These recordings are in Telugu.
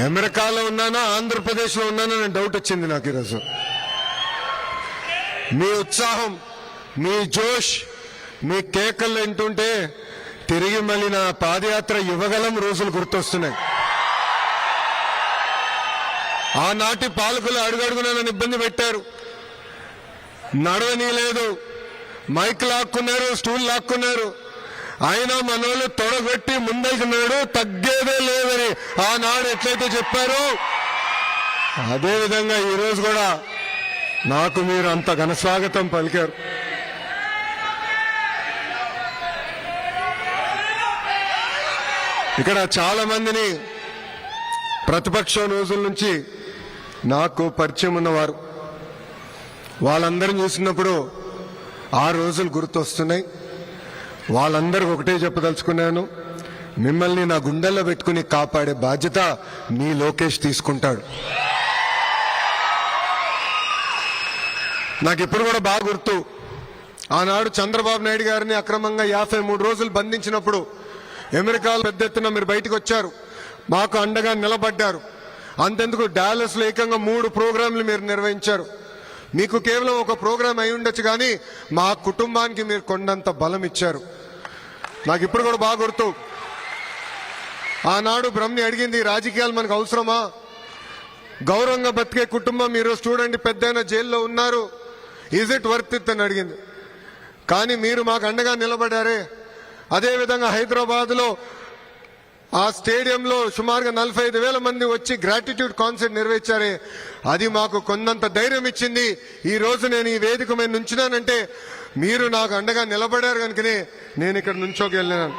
అమెరికాలో ఉన్నానా ఆంధ్రప్రదేశ్లో ఉన్నానా అని డౌట్ వచ్చింది నాకు ఈరోజు. మీ ఉత్సాహం, మీ జోష్, మీ కేకలు వింటుంటే తిరిగి మళ్ళీ నా పాదయాత్ర యువగలం రోజులు గుర్తొస్తున్నాయి. ఆనాటి పాలకులు అడుగడుగున నన్ను ఇబ్బంది పెట్టారు, నడవని లేదు, మైక్ లాక్కున్నారు, స్టూల్ లాక్కున్నారు. అయినా మనోళ్ళు తొడగొట్టి ముందెళ్తున్నాడు, తగ్గేదే లేదని ఆనాడు ఎట్లయితే చెప్పారో అదేవిధంగా ఈరోజు కూడా నాకు మీరు అంత ఘనస్వాగతం పలికారు. ఇక్కడ చాలా మందిని ప్రతిపక్షం రోజుల నుంచి నాకు పరిచయం ఉన్నవారు, వాళ్ళందరిని చూసినప్పుడు ఆ రోజులు గుర్తొస్తున్నాయి. వాళ్ళందరికీ ఒకటే చెప్పదలుచుకున్నాను, మిమ్మల్ని నా గుండెల్లో పెట్టుకుని కాపాడే బాధ్యత మీ లోకేష్ తీసుకుంటాడు. నాకు ఇప్పుడు కూడా బాగా గుర్తు, ఆనాడు చంద్రబాబు నాయుడు గారిని అక్రమంగా 53 రోజులు బంధించినప్పుడు అమెరికాలో పెద్ద ఎత్తున మీరు బయటకు వచ్చారు, మాకు అండగా నిలబడ్డారు. అంతెందుకు డాలస్లో ఏకంగా 3 ప్రోగ్రాంలు మీరు నిర్వహించారు. మీకు కేవలం ఒక ప్రోగ్రాం అయి ఉండొచ్చు, కానీ మా కుటుంబానికి మీరు కొండంత బలం ఇచ్చారు. నాకు ఇప్పుడు కూడా బాగా గుర్తు, ఆనాడు బ్రహ్మని అడిగింది, రాజకీయాలు మనకు అవసరమా, గౌరవంగా బతికే కుటుంబం ఈరోజు చూడండి పెద్దయిన జైల్లో ఉన్నారు, ఈజ్ ఇట్ వర్త్ ఇట్ అని అడిగింది. కానీ మీరు మాకు అండగా నిలబడారే. అదేవిధంగా హైదరాబాద్లో ఆ స్టేడియంలో సుమారుగా 45,000 మంది వచ్చి గ్రాటిట్యూడ్ కాన్సర్ట్ నిర్వహించారే, అది మాకు కొండంత ధైర్యం ఇచ్చింది. ఈ రోజు నేను ఈ వేదిక మీద నుంచున్నానంటే మీరు నాకు అండగా నిలబడారు కనుకనే నేను ఇక్కడ నుంచోకెళ్ళాను.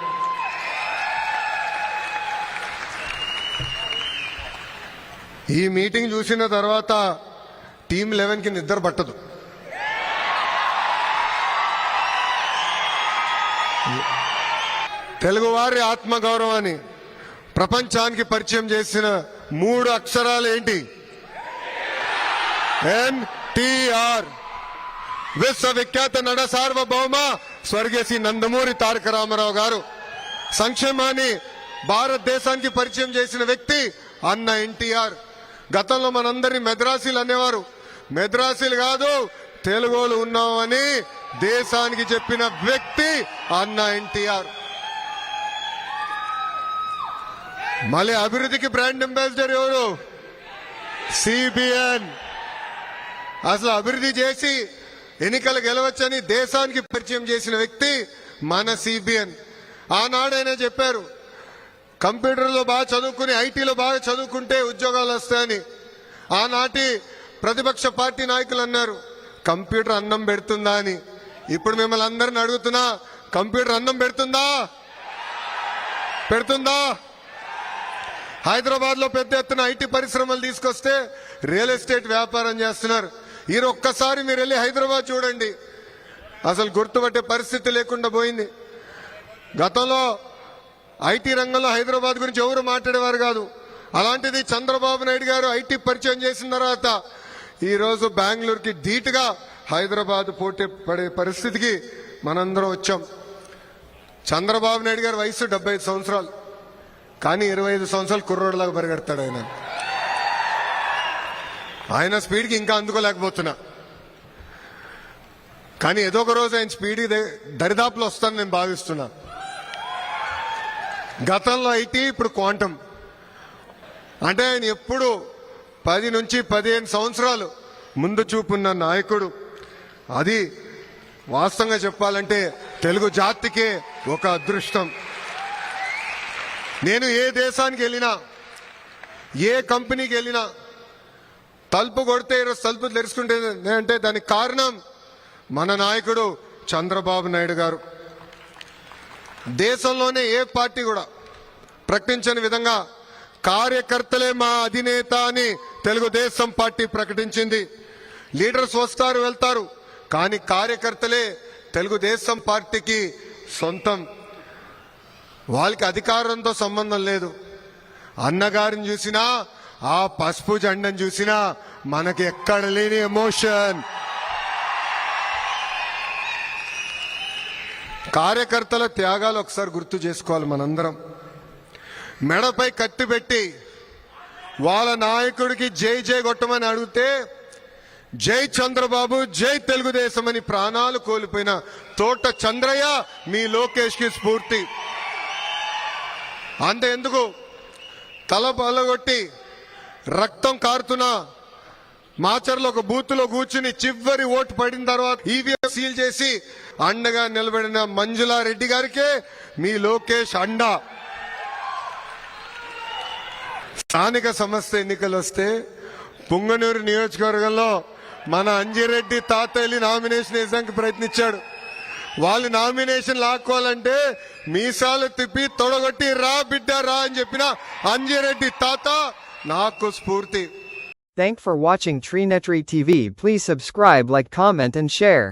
ఈ మీటింగ్ చూసిన తర్వాత టీమ్ 11కి నిద్ర పట్టదు. తెలుగువారి ఆత్మగౌరవాన్ని ప్రపంచానికి పరిచయం చేసిన 3 అక్షరాలు ఏంటి? ఎన్టీఆర్. విశ్వవిఖ్యాత నట సార్వభౌమ స్వర్గీయ శ్రీ నందమూరి తారక రామారావు గారు. సంక్షేమాన్ని భారతదేశానికి పరిచయం చేసిన వ్యక్తి అన్న ఎన్టీఆర్. గతంలో మనందరినీ మెద్రాసీలు అనేవారు, మెద్రాసీలు కాదు తెలుగులు ఉన్నామని దేశానికి చెప్పిన వ్యక్తి అన్న ఎన్టీఆర్. మళ్ళీ అభివృద్ధికి బ్రాండ్ అంబాసిడర్ ఎవరు? సిబిఎన్. అసలు అభివృద్ధి చేసి ఎన్నికలు గెలవచ్చని దేశానికి పరిచయం చేసిన వ్యక్తి మన సిబిఎన్. ఆనాడైనా చెప్పారు, కంప్యూటర్లో బాగా చదువుకుని ఐటీలో బాగా చదువుకుంటే ఉద్యోగాలు వస్తాయని. ఆనాటి ప్రతిపక్ష పార్టీ నాయకులు అన్నారు, కంప్యూటర్ అన్నం పెడుతుందా అని. ఇప్పుడు మిమ్మల్ని అందరిని అడుగుతున్నా, కంప్యూటర్ అన్నం పెడుతుందా? పెడుతుందా? హైదరాబాద్ లో పెద్ద ఎత్తున ఐటీ పరిశ్రమలు తీసుకొస్తే రియల్ ఎస్టేట్ వ్యాపారం చేస్తున్నారు. ఈ ఒక్కసారి మీరు వెళ్ళి హైదరాబాద్ చూడండి, అసలు గుర్తుపట్టే పరిస్థితి లేకుండా పోయింది. గతంలో ఐటీ రంగంలో హైదరాబాద్ గురించి ఎవరు మాట్లాడేవారు కాదు. అలాంటిది చంద్రబాబు నాయుడు గారు ఐటీ పరిచయం చేసిన తర్వాత ఈ రోజు బెంగళూరుకి ధీటుగా హైదరాబాద్ పోటీ పడే పరిస్థితికి మనందరం వచ్చాం. చంద్రబాబు నాయుడు గారి వయసు 75 సంవత్సరాలు, కానీ 25 సంవత్సరాలు కుర్రోడ్లాగా పరిగెడతాడు ఆయన. ఆయన స్పీడ్కి ఇంకా అందుకోలేకపోతున్నా, కానీ ఏదో ఒక రోజు ఆయన స్పీడ్ దరిదాపులో వస్తానని నేను భావిస్తున్నా. గతంలో ఐటీ, ఇప్పుడు క్వాంటమ్. అంటే ఆయన ఎప్పుడు 10 నుంచి 15 సంవత్సరాలు ముందు చూపున్న నాయకుడు. అది వాస్తవంగా చెప్పాలంటే తెలుగు జాతికే ఒక అదృష్టం. నేను ఏ దేశానికి వెళ్ళినా, ఏ కంపెనీకి వెళ్ళినా తలుపు కొడితే ఈరోజు తలుపు తెరుచుకుంటే అంటే దానికి కారణం మన నాయకుడు చంద్రబాబు నాయుడు గారు. దేశంలోనే ఏ పార్టీ కూడా ప్రకటించని విధంగా కార్యకర్తలే మా అధినేత అని తెలుగుదేశం పార్టీ ప్రకటించింది. లీడర్స్ వస్తారు వెళ్తారు, కానీ కార్యకర్తలే తెలుగుదేశం పార్టీకి సొంతం. వాళ్ళకి అధికారంతో సంబంధం లేదు. అన్నగారిని చూసినా, ఆ పసుపు జెండను చూసినా మనకి ఎక్కడ లేని ఎమోషన్. కార్యకర్తల త్యాగాలు ఒకసారి గుర్తు చేసుకోవాలి మనందరం. మెడపై కత్తి పెట్టి వాళ్ళ నాయకుడికి జై జై కొట్టమని అడిగితే జై చంద్రబాబు జై తెలుగుదేశం అని ప్రాణాలు కోల్పోయిన తోట చంద్రయ్య మీ లోకేష్ కి స్ఫూర్తి. అంతే ఎందుకు తల పలగొట్టి రక్తం కారుతున్న మాచర్లో ఒక బూత్ లో కూర్చుని చివరి ఓటు పడిన తర్వాత ఈవీఎం సీల్ చేసి అండగా నిలబడిన మంజులారెడ్డి గారికే మీ లోకేష్ అండ. స్థానిక సంస్థ ఎన్నికలు వస్తే పుంగనూరు నియోజకవర్గంలో మన అంజిరెడ్డి తాతయ్య నామినేషన్ వేసానికి ప్రయత్నించాడు. వాళ్ళు నామినేషన్ లాక్కోవాలంటే మీసాలు తిప్పి తొడగొట్టి రా బిడ్డ రా అని చెప్పిన అంజిరెడ్డి తాత నాకు స్ఫూర్తి. Thank for watching Treenetry TV. Please subscribe, like, comment and share.